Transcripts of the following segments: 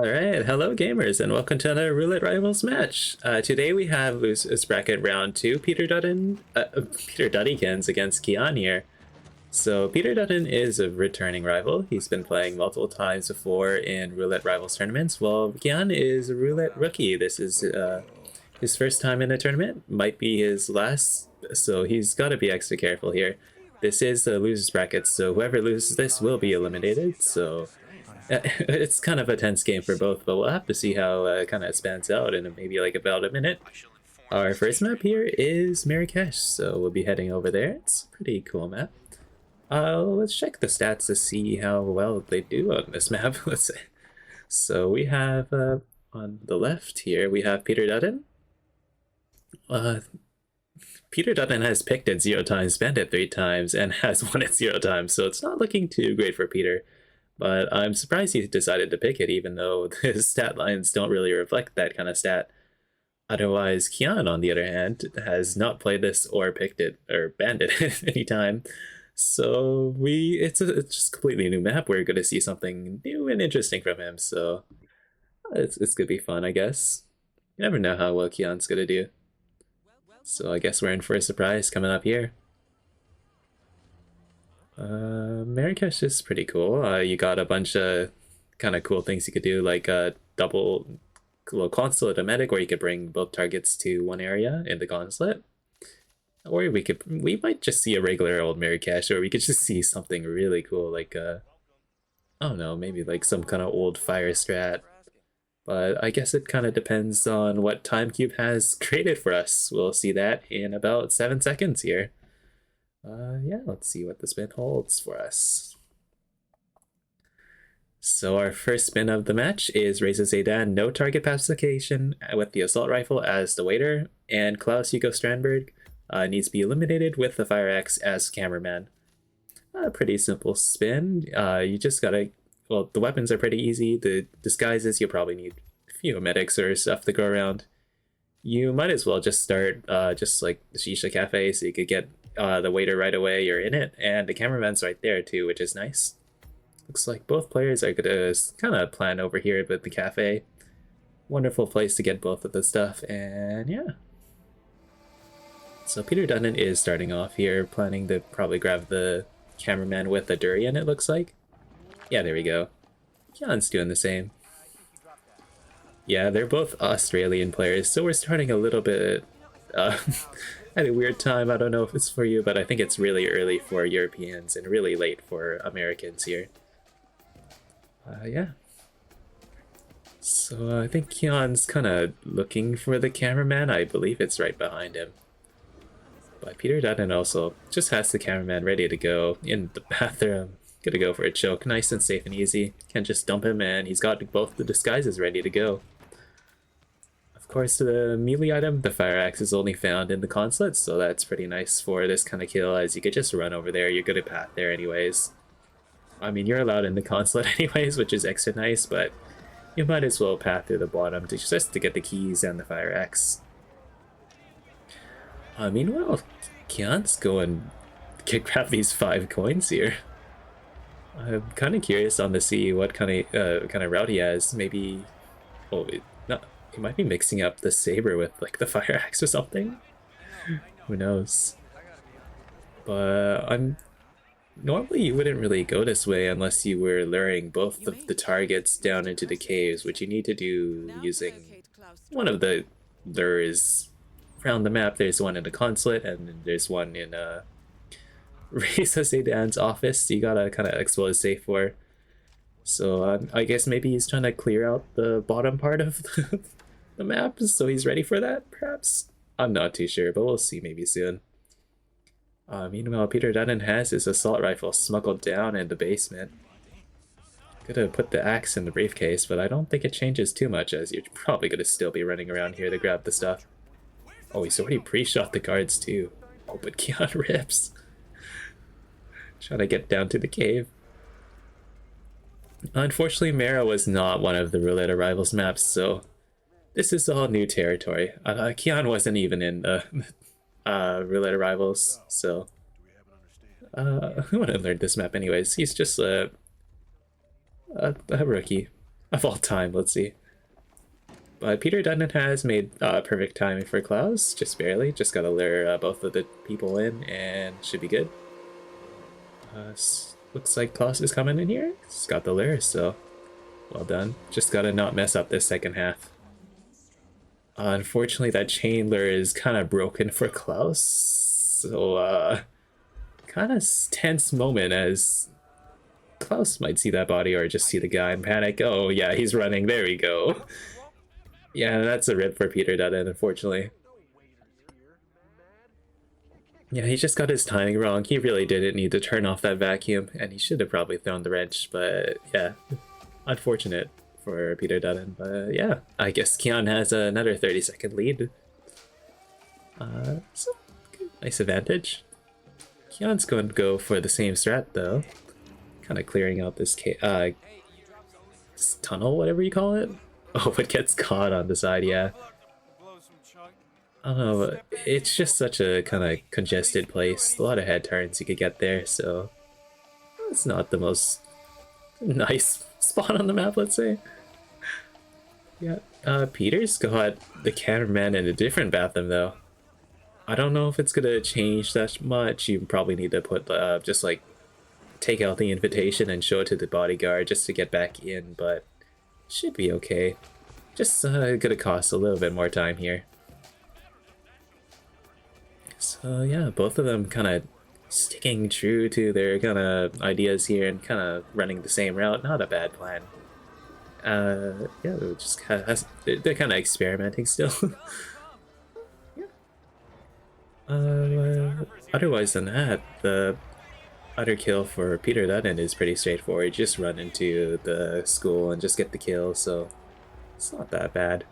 Alright, hello gamers, and welcome to another Roulette Rivals match. Today we have Losers Bracket Round 2, Peter Duttykins against Kian here. So Peter Dutton is a returning rival. He's been playing multiple times before in Roulette Rivals tournaments, while Kian is a Roulette rookie. This is his first time in a tournament, might be his last, so he's got to be extra careful here. This is the Losers Bracket, so whoever loses this will be eliminated, so... It's kind of a tense game for both, but we'll have to see how it kind of spans out in maybe like about a minute. Our first map here is Marrakesh, so we'll be heading over there. It's a pretty cool map. Let's check the stats to see how well they do on this map. Let's say. So we have on the left here we have Peter Dutton. Peter Dutton has picked it 0 times, spent it 3 times, and has won it 0 times, so it's not looking too great for Peter. But I'm surprised he decided to pick it, even though his stat lines don't really reflect that kind of stat. Otherwise, Kian, on the other hand, has not played this or picked it or banned it at any time. So it's just a completely new map. We're going to see something new and interesting from him. So it's going to be fun, I guess. You never know how well Kian's going to do. So I guess we're in for a surprise coming up here. Marrakesh is pretty cool. You got a bunch of kind of cool things you could do, like a double little consulate and medic, where you could bring both targets to one area in the consulate. Or we might just see a regular old Marrakesh, or we could just see something really cool, like I don't know, maybe like some kind of old fire strat. But I guess it kind of depends on what TimeCube has created for us. We'll see that in about 7 seconds here. Yeah, let's see what the spin holds for us. So our first spin of the match is Reza Zaydan, no target pacification with the assault rifle as the waiter, and Klaus Hugo Strandberg needs to be eliminated with the fire axe as cameraman. Pretty simple spin. You just gotta, well, the weapons are pretty easy. The disguises, you'll probably need a few medics or stuff to go around. You might as well just start just like the Shisha Cafe, so you could get the waiter right away, you're in it, and the cameraman's right there too, which is nice. Looks like both players are gonna kind of plan over here with the cafe. Wonderful place to get both of the stuff, and yeah. So Peter Dutton is starting off here, planning to probably grab the cameraman with the durian, it looks like. Yeah, there we go. Kian's doing the same. Yeah, they're both Australian players, so we're starting a little bit at a weird time. I don't know if it's for you, but I think it's really early for Europeans and really late for Americans here. Yeah. So I think Kian's kind of looking for the cameraman. I believe it's right behind him. But Peter Dutton also just has the cameraman ready to go in the bathroom. Gonna go for a choke, nice and safe and easy. Can't just dump him, and he's got both the disguises ready to go. Of course, the melee item, the fire axe, is only found in the consulate, so that's pretty nice for this kind of kill, as you could just run over there. You're good at path there anyways. I mean, you're allowed in the consulate anyways, which is extra nice, but you might as well path through the bottom just to get the keys and the fire axe. Meanwhile, Kian's going to grab these 5 coins here. I'm kind of curious on to see what kind of route he has. Maybe, oh, he might be mixing up the saber with like the fire axe or something. Who knows? But normally you wouldn't really go this way unless you were luring both of the targets down into the caves, which you need to do using one of the lures around the map. There's one in the consulate, and then there's one in Reza Zaydan's office. You gotta kind of expose safe for. So I guess maybe he's trying to clear out the bottom part of the map, so he's ready for that, perhaps? I'm not too sure, but we'll see maybe soon. Meanwhile, Peter Dutton has his assault rifle smuggled down in the basement. Could have put the axe in the briefcase, but I don't think it changes too much, as you're probably gonna still be running around here to grab the stuff. Oh, he's already pre-shot the guards too. Oh, but Kian rips. Trying to get down to the cave. Unfortunately, Mara was not one of the Roulette Rivals maps, so this is all new territory. Kian wasn't even in the Roulette Rivals, so who would have learned this map anyways? He's just a rookie. of all time. Let's see. But Peter Dutton has made perfect timing for Klaus, just barely. Just gotta lure both of the people in and should be good. Looks like Klaus is coming in here. He's got the lure, so well done. Just gotta not mess up this second half. Unfortunately, that chain lure is kind of broken for Klaus, so kind of tense moment as Klaus might see that body or just see the guy and panic. Oh yeah, he's running. There we go. Yeah, that's a rip for Peter Dutton, unfortunately. Yeah, he just got his timing wrong. He really didn't need to turn off that vacuum, and he should have probably thrown the wrench, but yeah, unfortunate for Peter Dutton. But yeah, I guess Kian has another 30-second lead. So, nice advantage. Kian's going to go for the same strat, though. Kind of clearing out this tunnel, whatever you call it. Oh, it gets caught on the side, yeah. I don't know, it's just such a kind of congested place. A lot of head turns you could get there, so it's not the most nice spot on the map, let's say. Yeah, Peter's got the cameraman in a different bathroom, though. I don't know if it's gonna change that much. You probably need to put, just like, take out the invitation and show it to the bodyguard just to get back in, but should be okay. Just gonna cost a little bit more time here. So yeah, both of them kind of sticking true to their kind of ideas here and kind of running the same route. Not a bad plan. Yeah, just kind of they're kind of experimenting still. Yeah. Otherwise than that, the other kill for Peter Dutton is pretty straightforward. Just run into the school and just get the kill, so it's not that bad.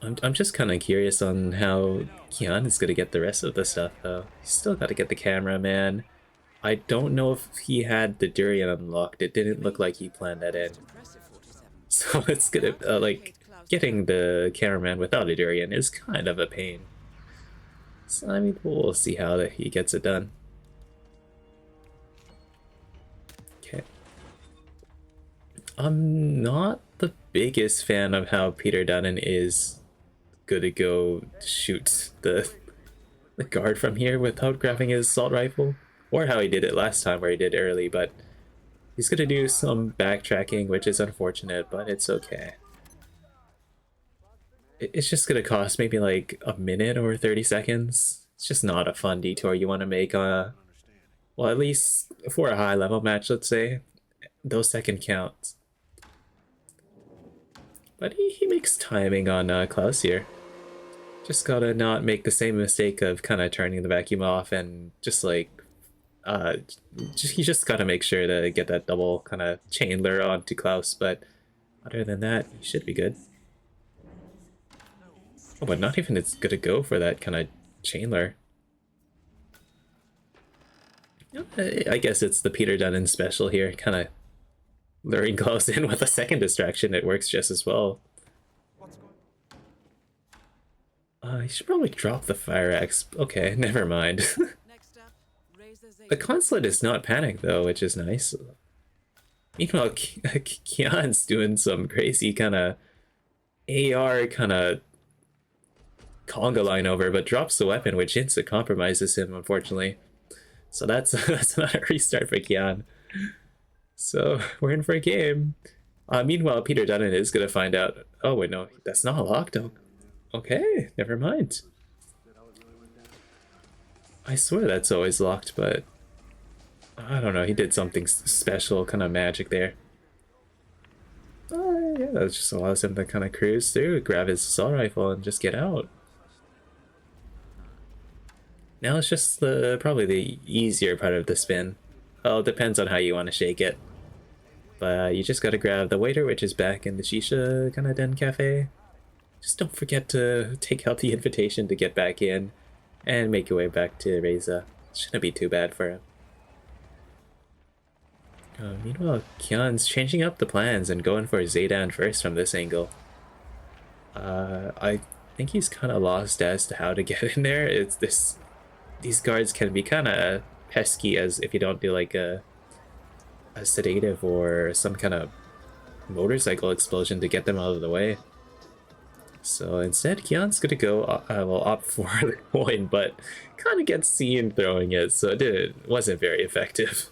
I'm just kind of curious on how Kian is gonna get the rest of the stuff, though. He's still got to get the cameraman. I don't know if he had the durian unlocked. It didn't look like he planned that in. So it's gonna, like, getting the cameraman without a durian is kind of a pain. So, I mean, we'll see how he gets it done. Okay. I'm not the biggest fan of how Peter Dutton is good to go shoot the guard from here without grabbing his assault rifle, or how he did it last time where he did early, but he's gonna do some backtracking, which is unfortunate, but it's okay. It's just gonna cost maybe like a minute or 30 seconds. It's just not a fun detour you want to make, well, at least for a high level match, let's say. Those seconds count. But he makes timing on Klaus here. Just gotta not make the same mistake of kind of turning the vacuum off and just like, he just gotta make sure to get that double kind of chain lure onto Klaus, but other than that, he should be good. Oh, but not even it's gonna go for that kind of chain lure. I guess it's the Peter Dutton special here, kind of luring Klaus in with a second distraction. It works just as well. You should probably drop the fire axe. Okay, never mind. The consulate is not panicked though, which is nice. Meanwhile, Kian's doing some crazy kind of AR kind of conga line over, but drops the weapon, which instant compromises him, unfortunately. So that's another restart for Kian. So we're in for a game. Meanwhile, Peter Dutton is gonna find out. Oh wait, no, that's not locked. Okay, never mind. I swear that's always locked, but I don't know. He did something special, kind of magic there. Yeah, that just allows him to kind of cruise through, grab his assault rifle, and just get out. Now it's just probably the easier part of the spin. Well, it depends on how you want to shake it. But you just gotta grab the waiter, which is back in the Shisha kind of den cafe. Just don't forget to take out the invitation to get back in and make your way back to Reza. Shouldn't be too bad for him. Meanwhile, Kian's changing up the plans and going for Zaydan first from this angle. I think he's kind of lost as to how to get in there. These guards can be kind of pesky as if you don't do like a a sedative or some kind of motorcycle explosion to get them out of the way. So instead, Kian's gonna go, well, opt for the coin, but kind of gets seen throwing it, so it wasn't very effective.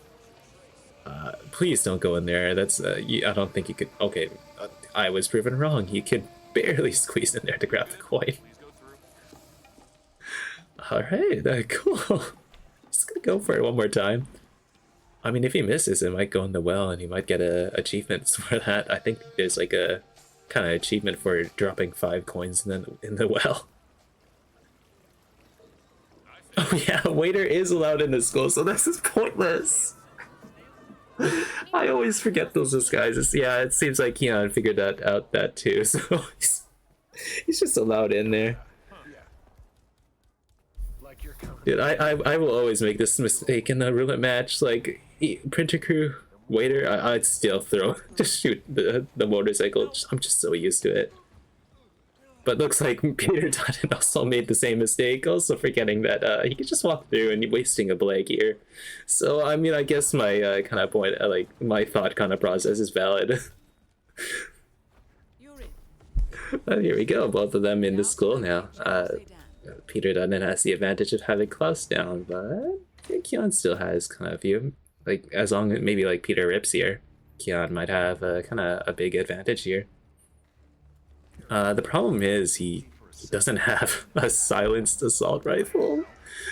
Please don't go in there. That's, I don't think you could, okay, I was proven wrong. You could barely squeeze in there to grab the coin. Alright, cool. Just gonna go for it one more time. I mean, if he misses, it might go in the well, and he might get achievements for that. I think there's like a kind of achievement for dropping 5 coins in the well. Oh yeah, waiter is allowed in the school, so this is pointless. I always forget those disguises. Yeah, it seems like Kian figured that out that too, so he's just allowed in there. Dude, I will always make this mistake in a roulette match. Like, printer crew, waiter, I'd still throw, just shoot the motorcycle. I'm just so used to it. But looks like Peter Dutton also made the same mistake, also forgetting that he could just walk through and wasting a blank here. So, I mean, I guess my kind of point, like, my thought kind of process is valid. But here we go, both of them in the school now. Peter Dutton has the advantage of having Klaus down, but Kian still has kind of view. Like, as long as maybe like Peter rips here, Kian might have kind of a big advantage here. The problem is he doesn't have a silenced assault rifle,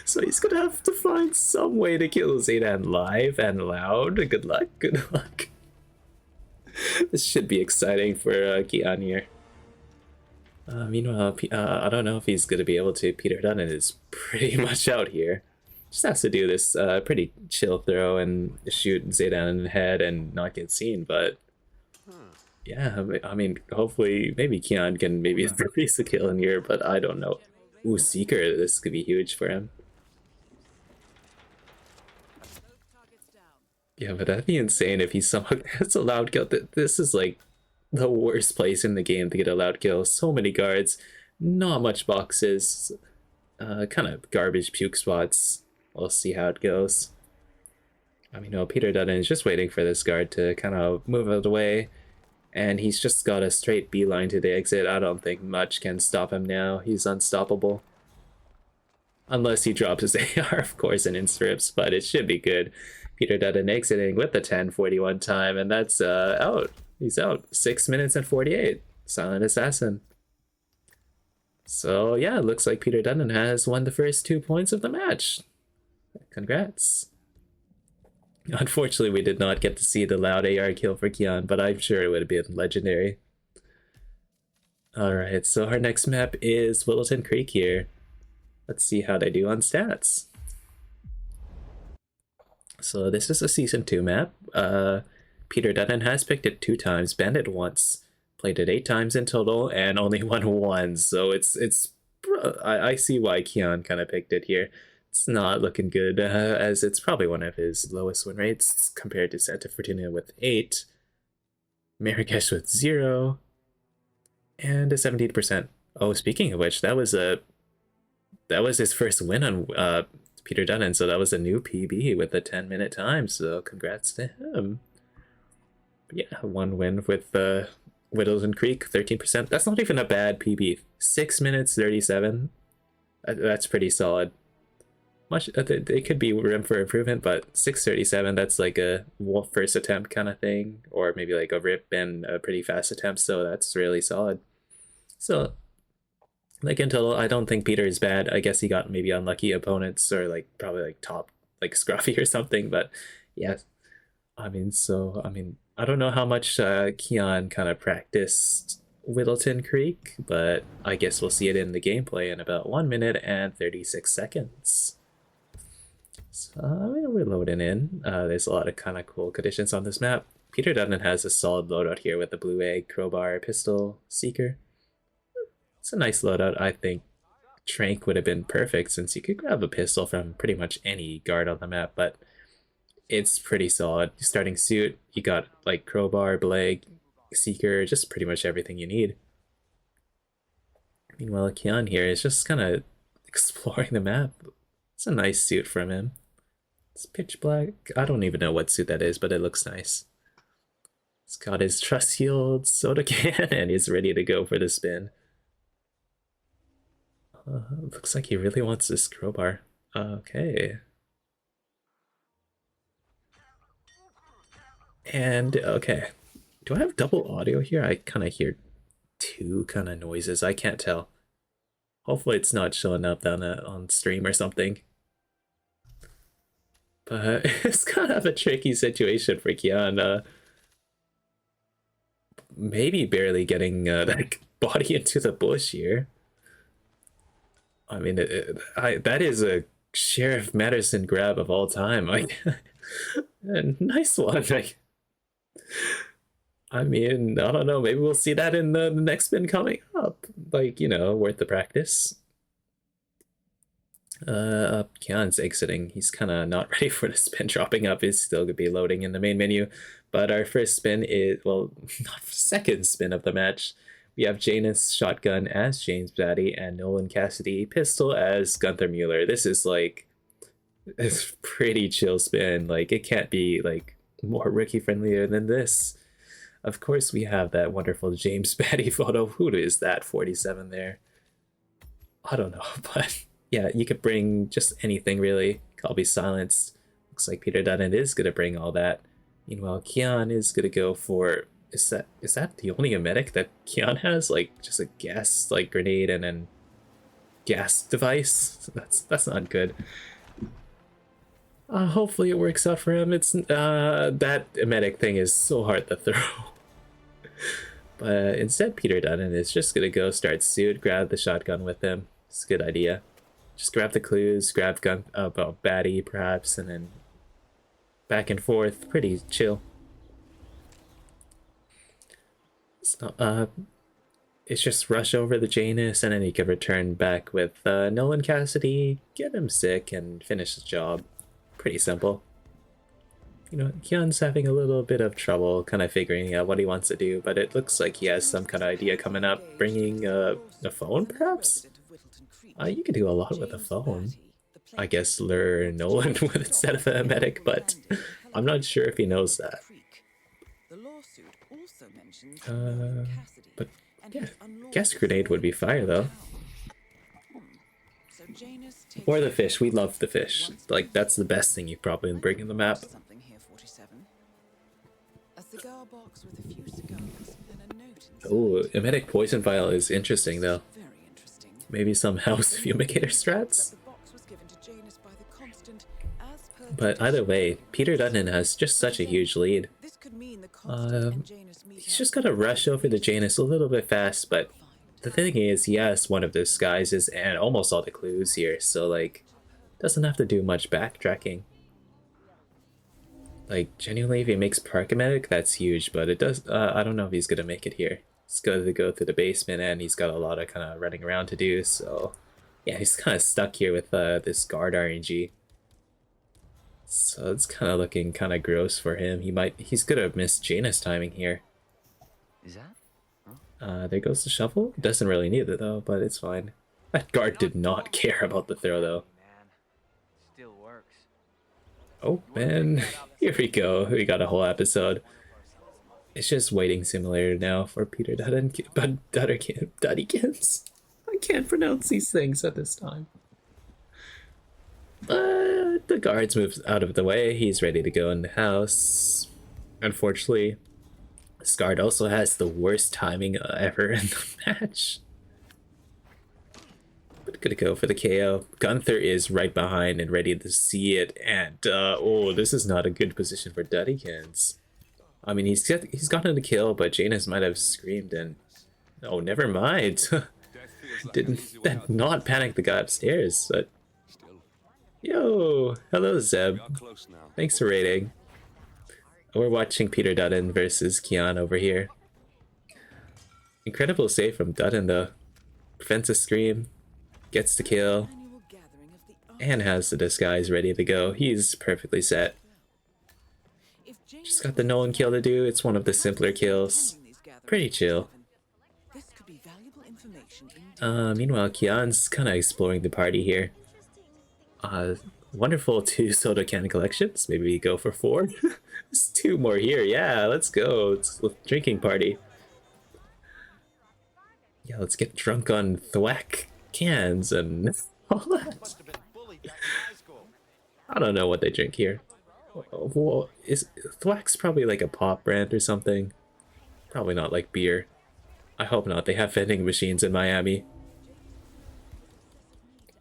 so he's gonna have to find some way to kill Zaydan live and loud. Good luck, good luck. This should be exciting for Kian here. Meanwhile, I don't know if he's going to be able to. Peter Dutton is pretty much out here. Just has to do this pretty chill throw and shoot Zaydan in the head and not get seen. But yeah, I mean, hopefully, maybe Kian can maybe release a kill in here, but I don't know. Ooh, Seeker, this could be huge for him. Yeah, but that'd be insane if he somehow gets a loud kill. This is like the worst place in the game to get a loud kill. So many guards, not much boxes, kind of garbage puke spots. We'll see how it goes. I mean, no, Peter Dutton is just waiting for this guard to kind of move out of the way, and he's just got a straight beeline to the exit. I don't think much can stop him now. He's unstoppable. Unless he drops his AR, of course, and in strips, but it should be good. Peter Dutton exiting with the 10:41 time, and that's out. He's out. 6 minutes and 48. Silent Assassin. So yeah, it looks like Peter Dutton has won the first 2 points of the match. Congrats. Unfortunately, we did not get to see the loud AR kill for Kian, but I'm sure it would have been legendary. Alright, so our next map is Willoton Creek here. Let's see how they do on stats. So this is a Season 2 map. Peter Dutton has picked it 2 times, banned it once, played it 8 times in total, and only won once. So I see why Kian kind of picked it here. It's not looking good, as it's probably one of his lowest win rates compared to Santa Fortuna with 8, Marrakesh with 0, and a 17%. Oh, speaking of which, that was his first win on Peter Dutton, so that was a new PB with a 10-minute time. So congrats to him. But yeah, 1 win with Willoton Creek, 13%. That's not even a bad PB. 6 minutes 37. That's pretty solid. Much it could be room for improvement, but 6:37. That's like a first attempt kind of thing, or maybe like a rip and a pretty fast attempt. So that's really solid. So, like in total, I don't think Peter is bad. I guess he got maybe unlucky opponents or like probably like top like Scruffy or something. But yeah, I mean, I don't know how much Kian kind of practiced Willoton Creek, but I guess we'll see it in the gameplay in about 1 minute and 36 seconds. So we're loading in. There's a lot of kind of cool conditions on this map. Peter Dutton has a solid loadout here with the blue egg, crowbar, pistol, seeker. It's a nice loadout. I think Trank would have been perfect since you could grab a pistol from pretty much any guard on the map, but it's pretty solid. Starting suit, you got like crowbar, blag, seeker, just pretty much everything you need. Meanwhile, Kian here is just kind of exploring the map. It's a nice suit from him. It's pitch black. I don't even know what suit that is, but it looks nice. He's got his trusty old soda can and he's ready to go for the spin. Looks like he really wants this crowbar. Okay. And okay. Do I have double audio here? I kind of hear two kind of noises. I can't tell. Hopefully it's not showing up on stream or something. But it's kind of a tricky situation for Kian. Maybe barely getting like body into the bush here. I mean, that is a Sheriff Madison grab of all time. Like, nice one. Like, I mean, I don't know. Maybe we'll see that in the next spin coming up. Like, you know, worth the practice. Kian's exiting. He's kind of not ready for the spin dropping up. He's still gonna be loading in the main menu. But our first spin is, well, not second spin of the match. We have Janus shotgun as James Batty and Nolan Cassidy pistol as Gunther Mueller. This is like, it's pretty chill spin. Like, it can't be like more rookie friendlier than this. Of course, we have that wonderful James Batty photo. Who is that 47 there? I don't know, but yeah, you could bring just anything really. I'll be silenced. Looks like Peter Dutton is gonna bring all that. Meanwhile, Kian is gonna go for, is that the only emetic that Kian has? Like just a gas like grenade and then gas device? That's not good. Hopefully it works out for him. It's that emetic thing is so hard to throw. But instead Peter Dutton is just gonna go start suit, grab the shotgun with him. It's a good idea. Just grab the clues, grab gun about Batty perhaps, and then back and forth. Pretty chill. It's just rush over the Janus and then he can return back with Nolan Cassidy, get him sick, and finish the job. Pretty simple. You know, Kian's having a little bit of trouble kind of figuring out what he wants to do, but it looks like he has some kind of idea coming up. Bringing a phone, perhaps? You can do a lot with a phone. I guess lure Nolan with instead of a medic, but I'm not sure if he knows that. But yeah, gas grenade would be fire though. Or the fish. We love the fish. Like, that's the best thing you probably bring in the map. Oh, emetic poison vial is interesting though. Maybe some house fumigator strats? But either way, Peter Dutton has just such a huge lead. He's just gotta rush over to Janus a little bit fast, but the thing is, he has one of the disguises and almost all the clues here, so like, doesn't have to do much backtracking. Like, genuinely, if he makes Parkomatic, that's huge, but it does, I don't know if he's gonna make it here. He's gonna go through the basement and he's got a lot of kind of running around to do, so yeah, he's kind of stuck here with this guard RNG. So it's kind of looking kind of gross for him. He's gonna miss Janus timing here. Is that? There goes the shovel. Doesn't really need it though, but it's fine. That guard did not care about the throw though. Still works. Oh man, here we go. We got a whole episode. It's just waiting simulator now for Peter Dutton, but Duttykins. I can't pronounce these things at this time. But the guards move out of the way. He's ready to go in the house. Unfortunately, this guard also has the worst timing ever in the match. But gonna go for the KO. Gunther is right behind and ready to see it. And oh, this is not a good position for Duttykins. I mean, he's gotten the kill, but Janus might have screamed and oh, never mind. Did not panic the guy upstairs. But yo, hello Zeb. Thanks for raiding. We're watching Peter Dutton versus Kian over here. Incredible save from Dutton though. Prevents a scream, gets the kill, and has the disguise ready to go. He's perfectly set. Just got the Nolan kill to do. It's one of the simpler kills. Pretty chill. Meanwhile, Kian's kind of exploring the party here. Uh, Wonderful 2 soda can collections. Maybe we go for 4. There's 2 more here. Yeah, let's go. It's a drinking party. Yeah, let's get drunk on thwack cans and all that. I don't know what they drink here. Well, is thwack's probably like a pop brand or something? Probably not like beer. I hope not. They have vending machines in Miami.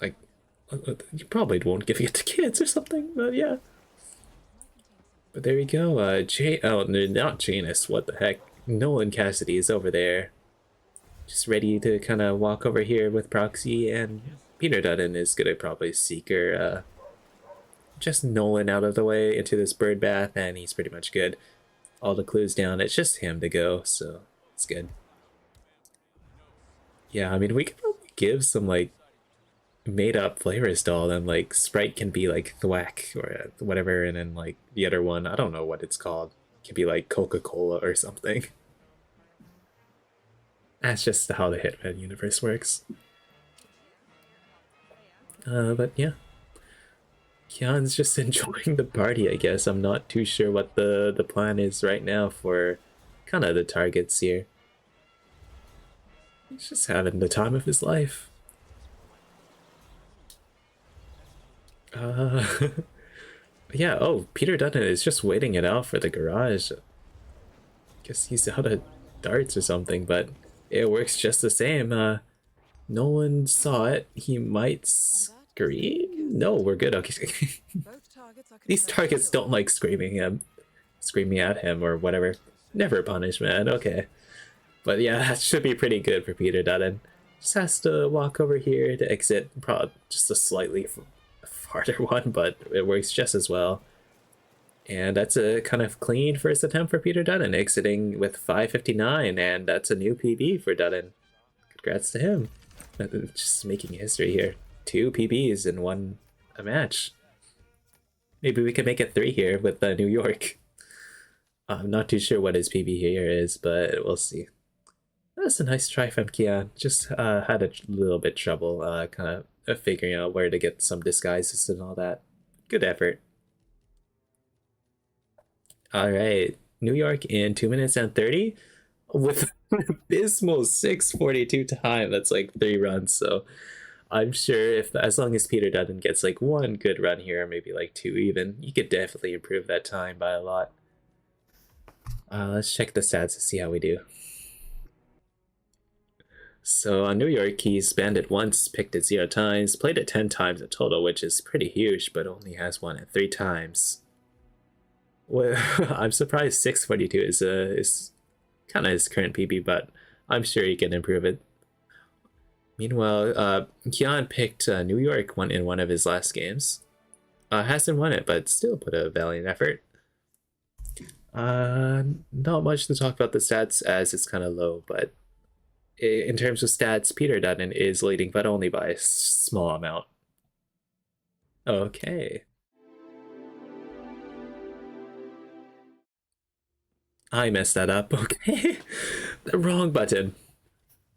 Like, you probably won't give it to kids or something, but yeah. But there we go. Oh, no, not Janus. What the heck? Nolan Cassidy is over there, just ready to kind of walk over here with Proxy, and Peter Dutton is gonna probably Seeker. Just Nolan out of the way into this bird bath, and he's pretty much good. All the clues down. It's just him to go, so it's good. Yeah, I mean, we could probably give some like made up flavors to all them. Like Sprite can be like thwack or whatever, and then like the other one, I don't know what it's called, can be like Coca-Cola or something. That's just how the Hitman universe works. But yeah, Kian's just enjoying the party, I guess. I'm not too sure what the plan is right now for kind of the targets here. He's just having the time of his life. Uh, yeah, oh, Peter Dutton is just waiting it out for the garage. Guess he's out of darts or something, but it works just the same. No one saw it. He might scream. No, we're good. Okay. These targets don't like screaming at him or whatever. Never punish, man. Okay. But yeah, that should be pretty good for Peter Dutton. Just has to walk over here to exit. Probably just a slightly farther one, but it works just as well. And that's a kind of clean first attempt for Peter Dutton, exiting with 5:59, and that's a new PB for Dutton. Congrats to him. Just making history here. 2 PBs in one a match. Maybe we can make it 3 here with New York. I'm not too sure what his PB here is, but we'll see. That's a nice try from Kian. Just had a little bit trouble kind of figuring out where to get some disguises and all that. Good effort. All right, New York in 2 minutes and 30 with an abysmal 6:42 time. That's like 3 runs. So I'm sure if as long as Peter Dutton gets like 1 good run here, or maybe like 2 even, you could definitely improve that time by a lot. Let's check the stats to see how we do. So on New York, he's banned it once, picked it 0 times, played it 10 times in total, which is pretty huge, but only has won it 3 times. Well, I'm surprised 6:42 is kind of his current PB, but I'm sure he can improve it. Meanwhile, Kian picked New York in one of his last games. Hasn't won it, but still put a valiant effort. Not much to talk about the stats as it's kind of low, but in terms of stats, Peter Dutton is leading, but only by a small amount. Okay. I messed that up. Okay. The wrong button.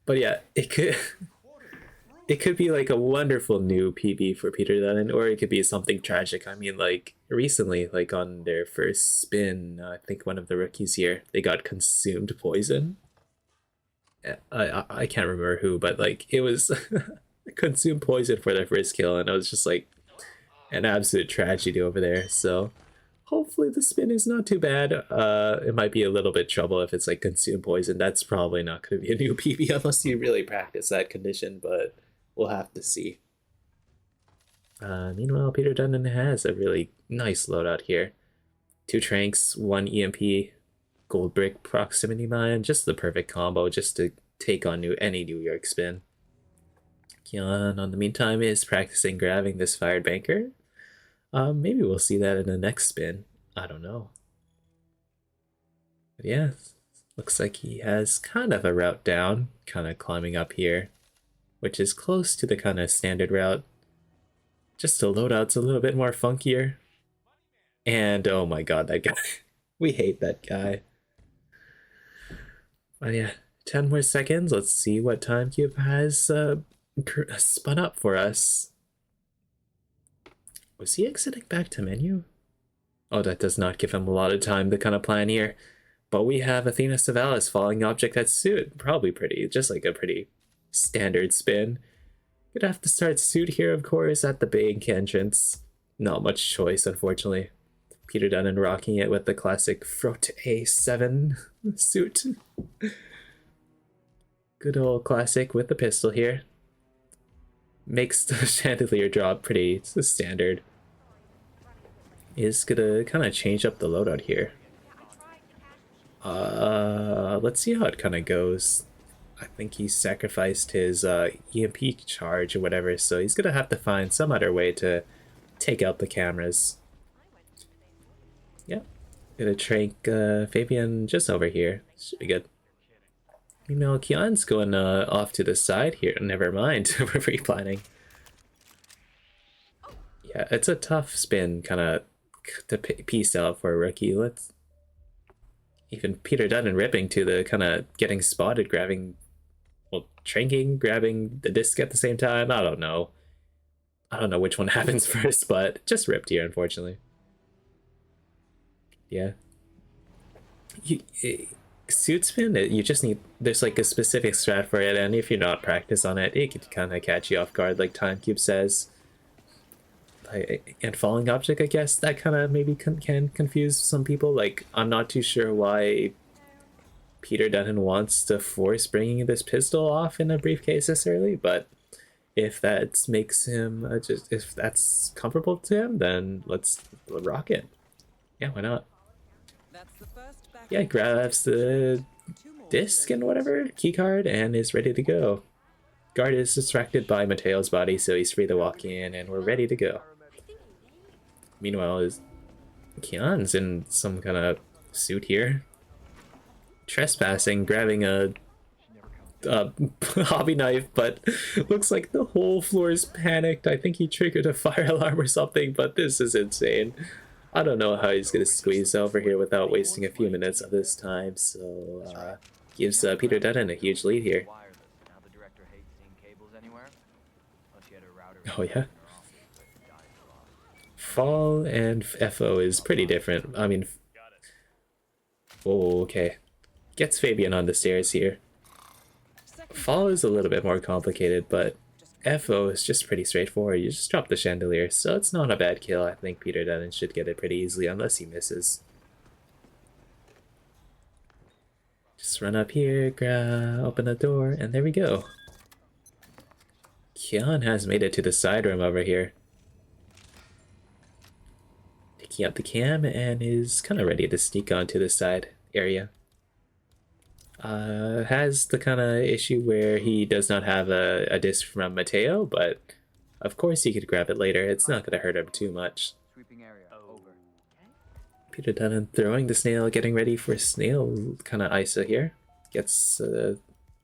But yeah, it could be like a wonderful new PB for Peter Dutton, or it could be something tragic. I mean, like recently, like on their first spin, I think one of the rookies here, they got consumed poison. I can't remember who, but like it was consumed poison for their first kill, and it was just like an absolute tragedy over there. So hopefully the spin is not too bad. It might be a little bit trouble if it's like consumed poison. That's probably not going to be a new PB unless you really practice that condition, but we'll have to see. Meanwhile, Peter Dutton has a really nice loadout here. 2 Tranks, 1 EMP, Gold Brick Proximity Mine, just the perfect combo just to take on any New York spin. Kian, on the meantime, is practicing grabbing this fired banker. Maybe we'll see that in the next spin. I don't know. But yeah, looks like he has kind of a route down, kind of climbing up here, which is close to the kind of standard route. Just the loadout's a little bit more funkier. And oh my god, that guy. We hate that guy. But yeah, 10 more seconds. Let's see what TimeCube has spun up for us. Was he exiting back to menu? Oh, that does not give him a lot of time to kind of plan here. But we have Athena Savalas falling object at suit. Probably pretty, just like a pretty standard spin. Gonna have to start suit here, of course, at the bank entrance. Not much choice, unfortunately. Peter Dunnan rocking it with the classic Frote A7 suit. Good old classic with the pistol here. Makes the chandelier drop pretty standard. Is gonna kind of change up the loadout here. Let's see how it kind of goes. I think he sacrificed his EMP charge or whatever, so he's gonna have to find some other way to take out the cameras. Yep, gonna trank Fabian just over here. Should be good. You know, Kian's going off to the side here. Never mind, we're replanning. Yeah, it's a tough spin, kind of to piece out for a rookie. Let's even Peter Dunn and ripping to the kind of getting spotted, grabbing, well, tranking, grabbing the disc at the same time. I don't know. I don't know which one happens first, but just ripped here, unfortunately. Yeah. Suit spin, you just need, there's like a specific strat for it, and if you're not practice on it, it could kind of catch you off guard, like TimeCube says. And falling object, I guess that kind of maybe can confuse some people. Like, I'm not too sure why Peter Dunnan wants to force bringing this pistol off in a briefcase this early, but if that makes him just, if that's comfortable to him, then let's rock it. Yeah, why not? Yeah, grabs the disc and whatever keycard and is ready to go. Guard is distracted by Mateo's body, so he's free to walk in, and we're ready to go. Meanwhile, is Kian's in some kind of suit here, trespassing, grabbing a hobby knife, but looks like the whole floor is panicked. I think he triggered a fire alarm or something, but this is insane. I don't know how he's gonna squeeze over here without wasting a few minutes of his time, so gives Peter Dunnan a huge lead here. Oh yeah. Fall and FO is pretty different. I mean, oh, okay. Gets Fabian on the stairs here. Fall is a little bit more complicated, but FO is just pretty straightforward. You just drop the chandelier, so it's not a bad kill. I think Peter Dunnan should get it pretty easily unless he misses. Just run up here, open the door, and there we go. Kian has made it to the side room over here. Taking out the cam and is kind of ready to sneak onto the side area. Has the kind of issue where he does not have a disc from Mateo, but of course he could grab it later. It's not going to hurt him too much. Peter Dunnan throwing the snail, getting ready for snail kind of ISO here. Gets the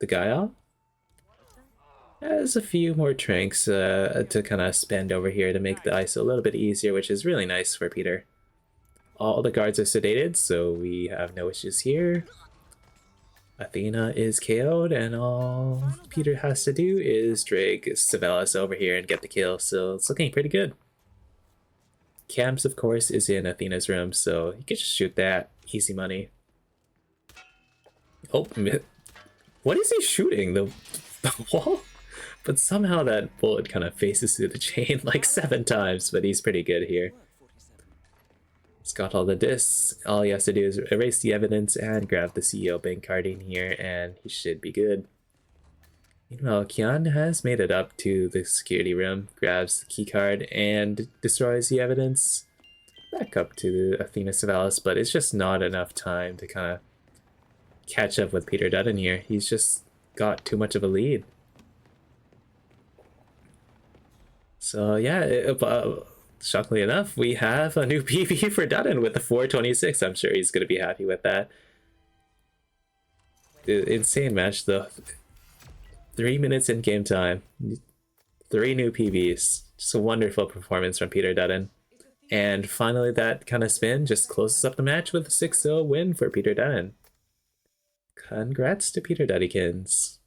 guy off. Has a few more tranks to kind of spend over here to make the ISO a little bit easier, which is really nice for Peter. All the guards are sedated, so we have no issues here. Athena is KO'd, and all Peter has to do is drag Savalas over here and get the kill, so it's looking pretty good. Cams, of course, is in Athena's room, so you can just shoot that. Easy money. Oh, what is he shooting? The wall? But somehow that bullet kind of faces through the chain like 7 times, but he's pretty good here. He's got all the discs. All he has to do is erase the evidence and grab the CEO bank card in here, and he should be good. Meanwhile, Kian has made it up to the security room, grabs the key card, and destroys the evidence. Back up to Athena Savalas, but it's just not enough time to kind of catch up with Peter Dunnan here. He's just got too much of a lead. So yeah, shockingly enough, we have a new PV for Dunnan with the 426. I'm sure he's going to be happy with that. The insane match though. 3 minutes in game time. 3 new PVs. Just a wonderful performance from Peter Dunnan. And finally that kind of spin just closes up the match with a 6-0 win for Peter Dunnan. Congrats to Peter Duttykins.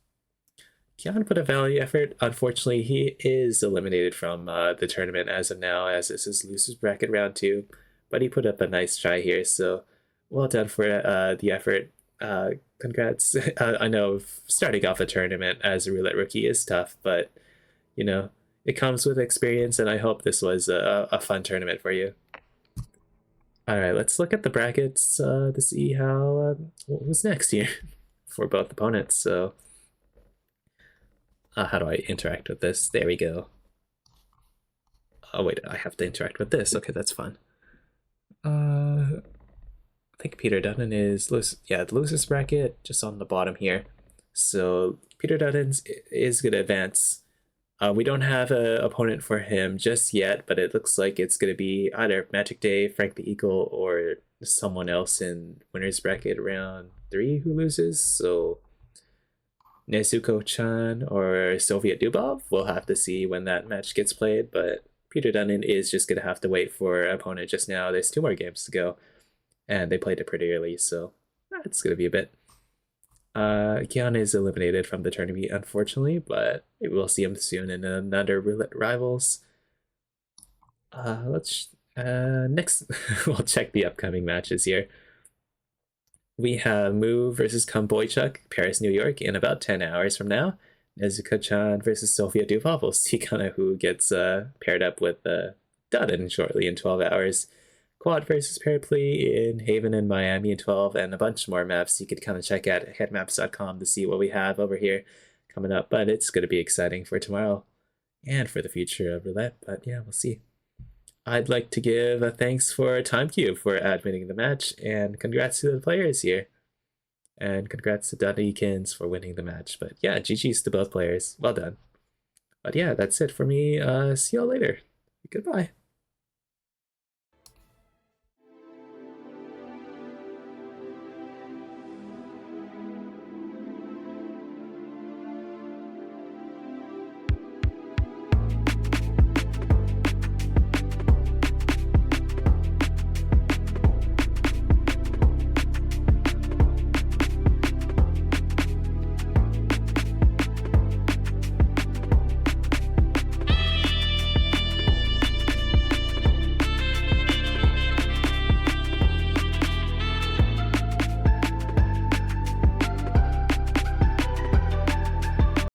Kian put a valiant effort. Unfortunately, he is eliminated from the tournament as of now, as this is losers bracket round 2. But he put up a nice try here, so well done for the effort. Congrats. I know starting off a tournament as a roulette rookie is tough, but you know, it comes with experience, and I hope this was a fun tournament for you. All right, let's look at the brackets to see how what was next here for both opponents. So, how do I interact with this? There we go. Oh wait, I have to interact with this. Okay, that's fun. I think Peter Dutton is yeah, the losers bracket just on the bottom here. So Peter Duttins is gonna advance. We don't have an opponent for him just yet, but it looks like it's gonna be either Magic Day, Frank the Eagle, or someone else in winners bracket round 3 who loses. So Nezuko-chan or Soviet Dubov. We'll have to see when that match gets played, but Peter Dunnan is just going to have to wait for an opponent just now. There's 2 more games to go, and they played it pretty early, so it's going to be a bit. Kian is eliminated from the tournament, unfortunately, but we'll see him soon in another Roulette Rivals. Let's next, we'll check the upcoming matches here. We have Mu versus Kamboychuk, Paris, New York, in about 10 hours from now. Nezuka-chan versus Sofia Duvall. We'll see kind of who gets paired up with Dutton shortly in 12 hours. Quad versus Paraplay in Haven and Miami in 12, and a bunch more maps you could kind of check at headmaps.com to see what we have over here coming up. But it's going to be exciting for tomorrow and for the future of Roulette. But yeah, we'll see. I'd like to give a thanks for TimeCube for admitting the match, and congrats to the players here. And congrats to Duttykins for winning the match. But yeah, GG's to both players. Well done. But yeah, that's it for me. See y'all later. Goodbye.